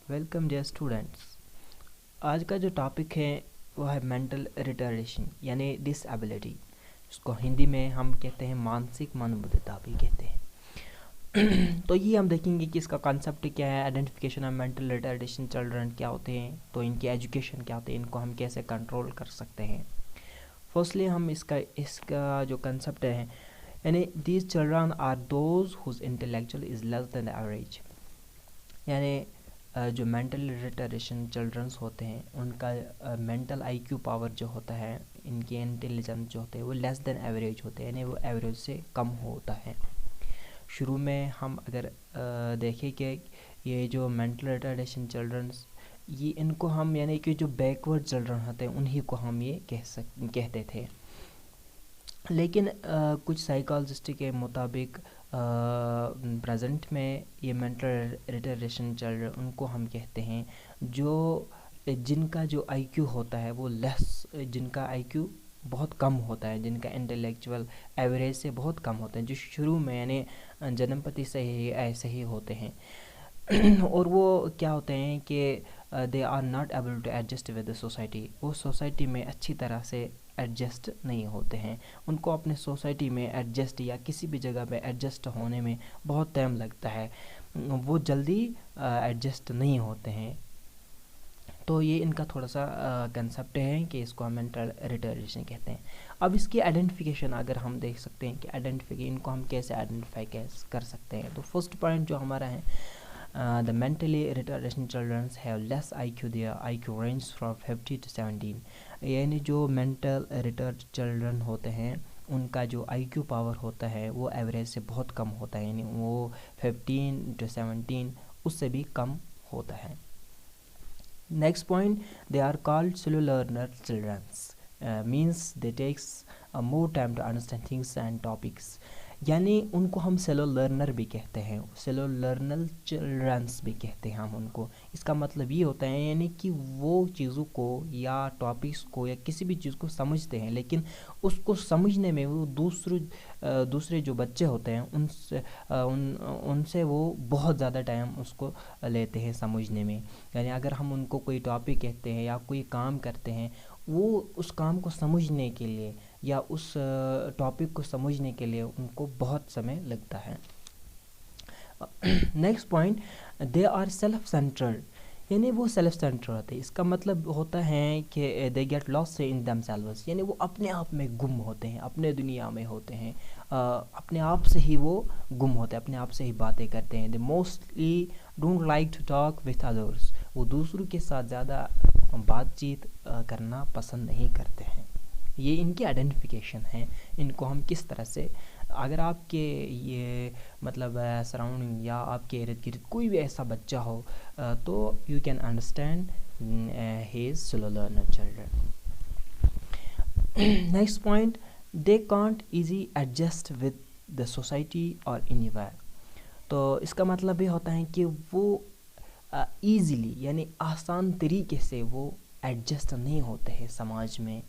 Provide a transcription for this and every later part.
Welcome dear students. आज का जो टॉपिक है वो है मेंटल रिटार्डेशन यानी डिसएबिलिटी, उसको हिंदी में हम कहते हैं मानसिक मंदबुद्धिता भी कहते हैं। तो ये हम देखेंगे कि इसका कॉन्सेप्ट क्या है, identification of mental retardation children क्या होते हैं, तो इनकी एजुकेशन क्या होती है, इनको हम कैसे कंट्रोल कर सकते हैं। फर्स्टली हम इसका जो कंसेप्ट है यानी these children are those whose intellectual is less than average, यानी जो मेंटल रिटार्डेशन चिल्ड्रंस होते हैं उनका मेंटल आईक्यू पावर जो होता है, इनके इंटेलिजेंस जो होते हैं वो लेस देन एवरेज होते हैं, यानी वो एवरेज से कम होता है। शुरू में हम अगर देखें कि ये जो मेंटल रिटार्डेशन चिल्ड्रंस ये इनको हम यानी कि जो बैकवर्ड चिल्ड्रन होते हैं उन्हीं को हम ये कहते थे। लेकिन कुछ साइकोलॉजिस्ट के मुताबिक प्रेजेंट में ये मेंटल रिटार्डेशन चिल्ड्रन उनको हम कहते हैं जो जिनका जो आईक्यू होता है वो लेस, जिनका आईक्यू बहुत कम होता है, जिनका इंटेलेक्चुअल एवरेज से बहुत कम होता है, जो शुरू में यानी जन्मपति से ही ऐसे ही होते हैं। और वो क्या होते हैं कि they are not able to adjust with the society, वो सोसाइटी में अच्छी तरह से एडजस्ट नहीं होते हैं, उनको अपने सोसाइटी में एडजस्ट या किसी भी जगह पे एडजस्ट होने में बहुत टाइम लगता है, वो जल्दी एडजस्ट नहीं होते हैं। तो ये इनका थोड़ा सा कंसेप्ट है कि इसको हम मेंटल रिटार्डेशन कहते हैं। अब इसकी आइडेंटिफिकेशन अगर हम देख सकते हैं कि आइडेंटिफिकेशन इनको हम कैसे आइडेंटिफाई कर सकते हैं, तो फर्स्ट पॉइंट जो हमारा है, the mentally retarded children have less IQ, their IQ range from 50 to 17, यानी जो मेंटल रिटार्ड चिल्ड्रन होते हैं उनका जो IQ पावर होता है वो एवरेज से बहुत कम होता है, यानी वो 15 to 17 उससे भी कम होता है। Next point, they are called slow learner childrens, means they takes more time to understand things and topics, यानी उनको हम सेलो लर्नर भी कहते हैं, सेलो लर्नर चिल्ड्रंस भी कहते हैं हम उनको। इसका मतलब ये होता है यानी कि वो चीज़ों को या टॉपिक्स को या किसी भी चीज़ को समझते हैं, लेकिन उसको समझने में वो दूसरे जो बच्चे होते हैं उनसे वो बहुत ज़्यादा टाइम उसको लेते हैं समझने में। यानी अगर हम उनको कोई टॉपिक कहते हैं या कोई काम करते हैं, वो उस काम को समझने के लिए या उस टॉपिक को समझने के लिए उनको बहुत समय लगता है। Next point, they are self centred, यानी वो सेल्फ सेंटर होते हैं। इसका मतलब होता है कि they get lost in themselves, यानी वो अपने आप में गुम होते हैं, अपने दुनिया में होते हैं, अपने आप से ही वो गुम होते हैं, अपने आप से ही बातें करते हैं। They mostly don't like to talk with others, वो दूसरों के साथ ज़्यादा बातचीत करना पसंद नहीं करते हैं। ये इनकी आइडेंटिफिकेशन है। इनको हम किस तरह से, अगर आपके ये मतलब सराउंडिंग या आपके इर्द गिर्द कोई भी ऐसा बच्चा हो तो you can understand he is slow learner children. Next point, they can't easy adjust with the society और एनीवेयर, तो इसका मतलब ये होता है कि वो ईज़िली यानी आसान तरीके से वो एडजस्ट नहीं होते हैं समाज में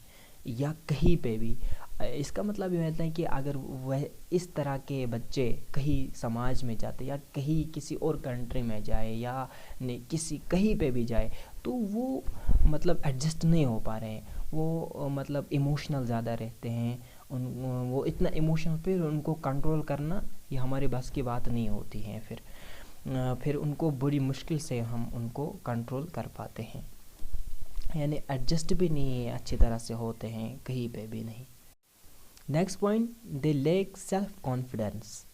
या कहीं पे भी। इसका मतलब ये होता है कि अगर वह इस तरह के बच्चे कहीं समाज में जाते या कहीं किसी और कंट्री में जाए या किसी कहीं पे भी जाए तो वो मतलब एडजस्ट नहीं हो पा रहे हैं, वो मतलब इमोशनल ज़्यादा रहते हैं, वो इतना इमोशनल, फिर उनको कंट्रोल करना ये हमारे बस की बात नहीं होती है, फिर उनको बड़ी मुश्किल से हम उनको कंट्रोल कर पाते हैं, यानी एडजस्ट भी नहीं अच्छी तरह से होते हैं कहीं पे भी नहीं। Next point, they lack self confidence,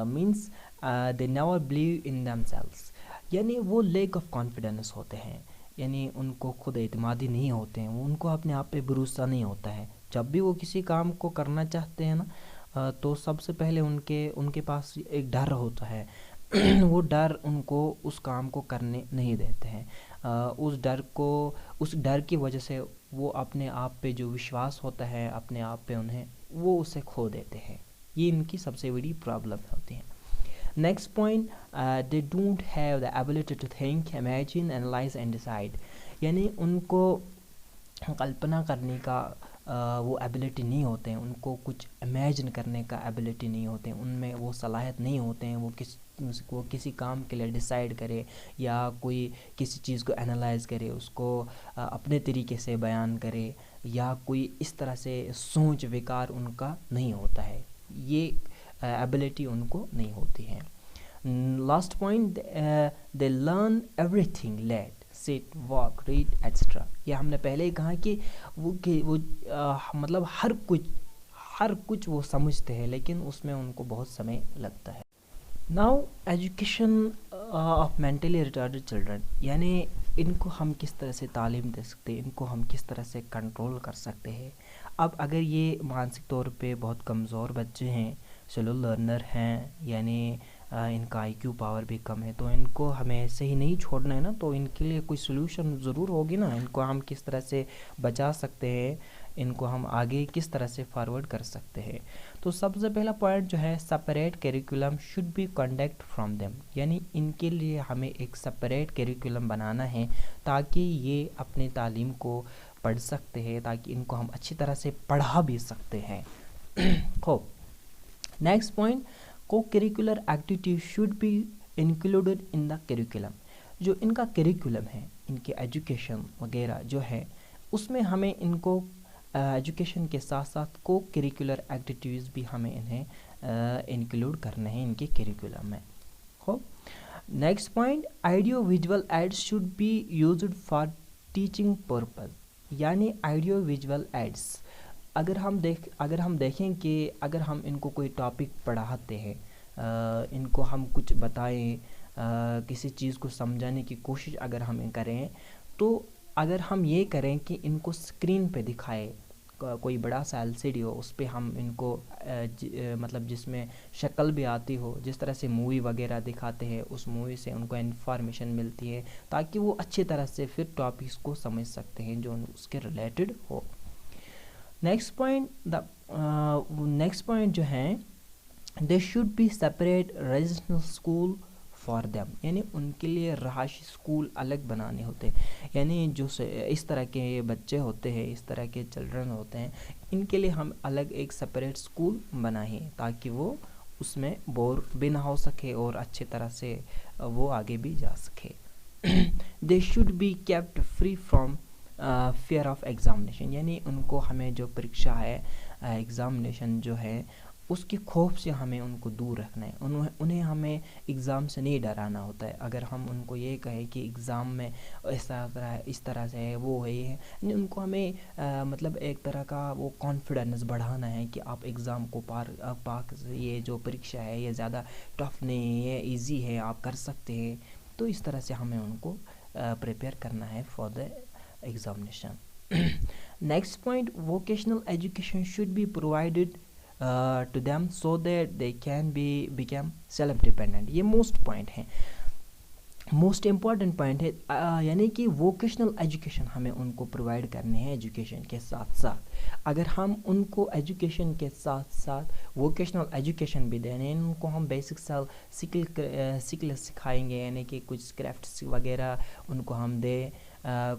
means they never believe in themselves, यानी वो लैक ऑफ कॉन्फिडेंस होते हैं, यानी उनको खुद एतमादी नहीं होते हैं, उनको अपने आप पे भरोसा नहीं होता है। जब भी वो किसी काम को करना चाहते हैं ना तो सबसे पहले उनके पास एक डर होता है। वो डर उनको उस काम को करने नहीं देते हैं। उस डर की वजह से वो अपने आप पे जो विश्वास होता है अपने आप पे उन्हें, वो उसे खो देते हैं। ये इनकी सबसे बड़ी प्रॉब्लम होती है। Next point, they don't have the ability to think, imagine, analyse and decide, यानी उनको कल्पना करने का वो एबिलिटी नहीं होते हैं, उनको कुछ इमेजिन करने का एबिलिटी नहीं होते हैं, उनमें वो सलाहियत नहीं होते हैं, वो वो किसी काम के लिए डिसाइड करे या कोई किसी चीज़ को एनालाइज करे, उसको अपने तरीके से बयान करे, या कोई इस तरह से सोच विकार उनका नहीं होता है, ये एबिलिटी उनको नहीं होती है। Last point, they learn everything late sit walk read extra. ये हमने पहले ही कहा कि वो मतलब हर कुछ वो समझते हैं, लेकिन उसमें उनको बहुत समय लगता है। Now education of mentally retarded children, यानी इनको हम किस तरह से तालीम दे सकते हैं, इनको हम किस तरह से कंट्रोल कर सकते हैं। अब अगर ये मानसिक तौर पे बहुत कमज़ोर बच्चे हैं, स्लो लर्नर हैं, यानी इनका IQ पावर भी कम है, तो इनको हमें ऐसे ही नहीं छोड़ना है ना, तो इनके लिए कोई सोल्यूशन ज़रूर होगी ना। इनको हम किस तरह से बचा सकते हैं, इनको हम आगे किस तरह से फॉरवर्ड कर सकते हैं। तो सबसे पहला पॉइंट जो है, separate curriculum should be conduct from them, यानी इनके लिए हमें एक सेपरेट करिकुलम बनाना है ताकि ये अपने तालीम को पढ़ सकते हैं, ताकि इनको हम अच्छी तरह से पढ़ा भी सकते हैं। खूब। नेक्स्ट पॉइंट, को curricular activity should be included in the curriculum. जो इनका करिकुलम है, इनके एजुकेशन वगैरह जो है, उसमें हमें इनको एजुकेशन के साथ साथ को करिकुलर एक्टिविटीज़ भी हमें इन्हें इंक्लूड करने हैं इनके करिकुलम में। हो। Next point, audio visual aids should be used for teaching purpose, यानी ऑडियो विजुअल एड्स अगर हम देखें कि अगर हम इनको कोई टॉपिक पढ़ाते हैं, इनको हम कुछ बताएं, किसी चीज़ को समझाने की कोशिश अगर हम करें, तो अगर हम ये करें कि इनको स्क्रीन पे दिखाए, कोई बड़ा सा LCD हो, उस पर हम इनको मतलब जिसमें शक्ल भी आती हो, जिस तरह से मूवी वगैरह दिखाते हैं, उस मूवी से उनको इन्फॉर्मेशन मिलती है ताकि वो अच्छी तरह से फिर टॉपिक्स को समझ सकते हैं जो उसके रिलेटेड हो। नेक्स्ट पॉइंट जो है, they should be separate residential school for them, यानी उनके लिए रहायशी स्कूल अलग बनाने होते हैं। यानी जो इस तरह के बच्चे होते हैं, इस तरह के चिल्ड्रन होते हैं, इनके लिए हम अलग एक सेपरेट स्कूल बनाएं ताकि वो उसमें बोर भी ना हो सके और अच्छी तरह से वो आगे भी जा सके। They should be kept free from fear of examination, यानी उनको हमें जो परीक्षा है, एग्ज़ामिनेशन जो है, उसके खौफ से हमें उनको दूर रखना है। उन्हें हमें एग्ज़ाम से नहीं डराना होता है। अगर हम उनको ये कहें कि एग्ज़ाम में इस तरह से है, वो है, ये है, उनको हमें मतलब एक तरह का वो कॉन्फिडेंस बढ़ाना है कि आप एग्ज़ाम को ये जो परीक्षा है ये ज़्यादा टफ नहीं है, ये ईजी है, आप कर सकते हैं। तो इस तरह से हमें उनको प्रिपेयर करना है for the examination. Next point, vocational education should be provided to them so that they can become self dependent। ये मोस्ट पॉइंट है, मोस्ट इम्पॉर्टेंट पॉइंट है, यानी कि वोकेशनल एजुकेशन हमें उनको प्रोवाइड करने हैं एजुकेशन के साथ साथ। अगर हम उनको एजुकेशन के साथ साथ वोकेशनल एजुकेशन भी देने, उनको हम बेसिक स्किल सिखाएंगे, यानी कि कुछ क्राफ्ट्स वगैरह उनको हम दें,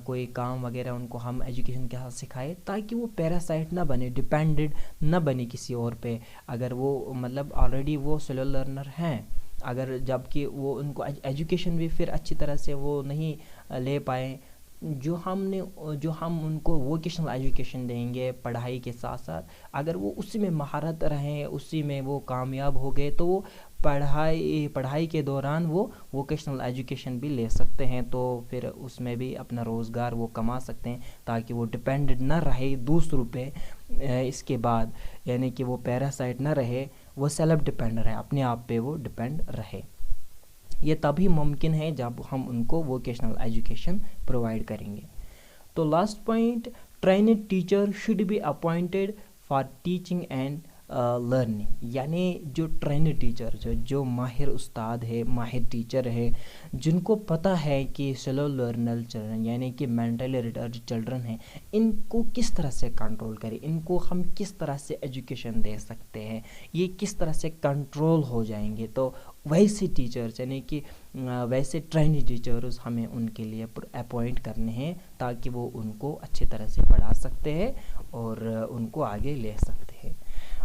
कोई काम वगैरह उनको हम एजुकेशन के साथ सिखाए ताकि वो पैरासाइट ना बने, डिपेंडेंट ना बने किसी और पे। अगर वो मतलब ऑलरेडी वो स्लो लर्नर हैं, अगर जबकि वो उनको एजुकेशन भी फिर अच्छी तरह से वो नहीं ले पाए, जो हम उनको वोकेशनल एजुकेशन देंगे पढ़ाई के साथ साथ, अगर वो उसी में महारत रहें, उसी में वो कामयाब हो गए, तो वो पढ़ाई के दौरान वो वोकेशनल एजुकेशन भी ले सकते हैं, तो फिर उसमें भी अपना रोज़गार वो कमा सकते हैं ताकि वो डिपेंडेंट ना रहे दूसरों पे। इसके बाद यानी कि वो पैरासाइट ना रहे, वो सेल्फ डिपेंड रहे, अपने आप पे वो डिपेंड रहे। ये तभी मुमकिन है जब हम उनको वोकेशनल एजुकेशन प्रोवाइड करेंगे। तो last point, trained teacher should be appointed for teaching and learning, यानी जो ट्रेन्ड टीचर जो माहिर उस्ताद है, माहिर टीचर है, जिनको पता है कि स्लो लर्नर चिल्ड्रन यानी कि मेंटली रिटार्डेड चिल्ड्रन हैं, इनको किस तरह से कंट्रोल करें, इनको हम किस तरह से एजुकेशन दे सकते हैं, ये किस तरह से कंट्रोल हो जाएंगे। तो वैसे टीचर्स यानी कि वैसे ट्रेन्ड टीचर्स हमें उनके लिए अपॉइंट करने हैं ताकि वो उनको अच्छी तरह से पढ़ा सकते हैं और उनको आगे ले सकते हैं।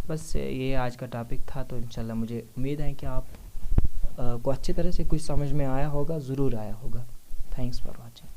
बस ये आज का टॉपिक था। तो इंशाल्लाह मुझे उम्मीद है कि आप को अच्छी तरह से कुछ समझ में आया होगा, ज़रूर आया होगा। Thanks for watching.